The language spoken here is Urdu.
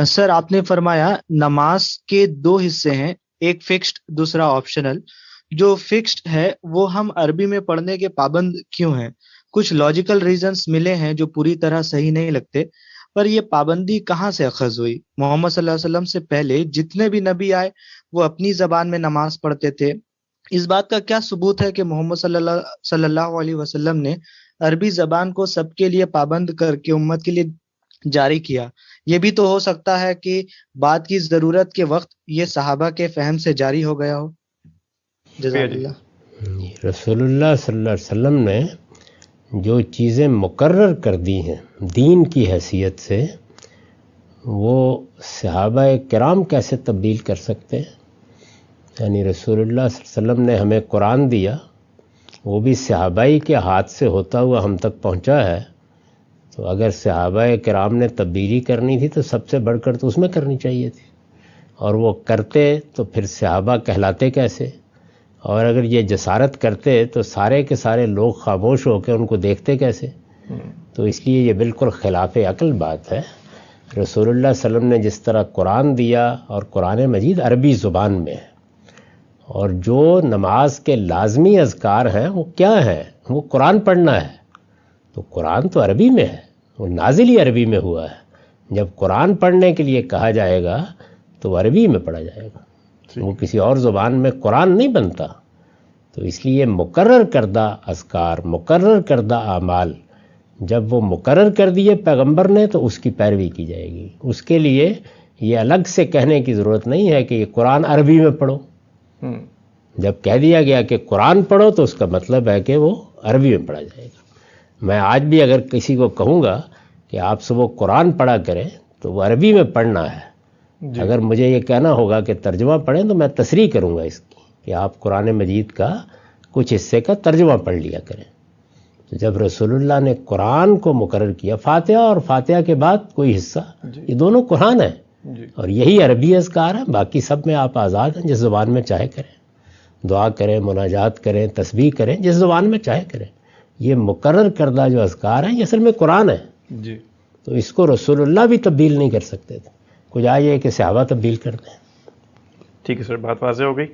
سر آپ نے فرمایا نماز کے دو حصے ہیں، ایک فکسڈ دوسرا آپشنل۔ جو فکسڈ ہے وہ ہم عربی میں پڑھنے کے پابند کیوں ہیں؟ کچھ لاجیکل ریزنز ملے ہیں جو پوری طرح صحیح نہیں لگتے، پر یہ پابندی کہاں سے اخذ ہوئی؟ محمد صلی اللہ علیہ وسلم سے پہلے جتنے بھی نبی آئے وہ اپنی زبان میں نماز پڑھتے تھے۔ اس بات کا کیا ثبوت ہے کہ محمد صلی اللہ علیہ وسلم نے عربی زبان کو سب کے لیے پابند کر کے امت کے لیے جاری کیا؟ یہ بھی تو ہو سکتا ہے کہ بات کی ضرورت کے وقت یہ صحابہ کے فہم سے جاری ہو گیا ہو۔ جزاک اللہ۔ رسول اللہ صلی اللہ علیہ وسلم نے جو چیزیں مقرر کر دی ہیں دین کی حیثیت سے، وہ صحابہ کرام کیسے تبدیل کر سکتے ہیں؟ یعنی رسول اللہ صلی اللہ علیہ وسلم نے ہمیں قرآن دیا، وہ بھی صحابہ کے ہاتھ سے ہوتا ہوا ہم تک پہنچا ہے، تو اگر صحابہ کرام نے تبدیلی کرنی تھی تو سب سے بڑھ کر تو اس میں کرنی چاہیے تھی، اور وہ کرتے تو پھر صحابہ کہلاتے کیسے؟ اور اگر یہ جسارت کرتے تو سارے کے سارے لوگ خاموش ہو کے ان کو دیکھتے کیسے؟ تو اس لیے یہ بالکل خلاف عقل بات ہے۔ رسول اللہ صلی اللہ علیہ وسلم نے جس طرح قرآن دیا، اور قرآن مجید عربی زبان میں ہے، اور جو نماز کے لازمی اذکار ہیں وہ کیا ہیں؟ وہ قرآن پڑھنا ہے، تو قرآن تو عربی میں ہے، وہ نازل ہی عربی میں ہوا ہے۔ جب قرآن پڑھنے کے لیے کہا جائے گا تو وہ عربی میں پڑھا جائے گا، وہ کسی اور زبان میں قرآن نہیں بنتا۔ تو اس لیے مقرر کردہ اذکار، مقرر کردہ اعمال جب وہ مقرر کر دیے پیغمبر نے تو اس کی پیروی کی جائے گی۔ اس کے لیے یہ الگ سے کہنے کی ضرورت نہیں ہے کہ یہ قرآن عربی میں پڑھو۔ جب کہہ دیا گیا کہ قرآن پڑھو تو اس کا مطلب ہے کہ وہ عربی میں پڑھا جائے گا۔ میں آج بھی اگر کسی کو کہوں گا کہ آپ سے وہ قرآن پڑھا کریں تو وہ عربی میں پڑھنا ہے۔ اگر مجھے یہ کہنا ہوگا کہ ترجمہ پڑھیں تو میں تصریح کروں گا اس کی کہ آپ قرآن مجید کا کچھ حصے کا ترجمہ پڑھ لیا کریں۔ تو جب رسول اللہ نے قرآن کو مقرر کیا، فاتحہ اور فاتحہ کے بعد کوئی حصہ، یہ دونوں قرآن ہیں، اور یہی عربی اذکار ہیں، باقی سب میں آپ آزاد ہیں، جس زبان میں چاہے کریں، دعا کریں، مناجات کریں، تسبیح کریں، جس زبان میں چاہے کریں۔ یہ مقرر کردہ جو اذکار ہیں یہ اصل میں قرآن ہے، تو اس کو رسول اللہ بھی تبدیل نہیں کر سکتے تھے، کچھ آئے کہ صحابہ تبدیل کر دیں۔ ٹھیک ہے سر، بات واضح ہو گئی۔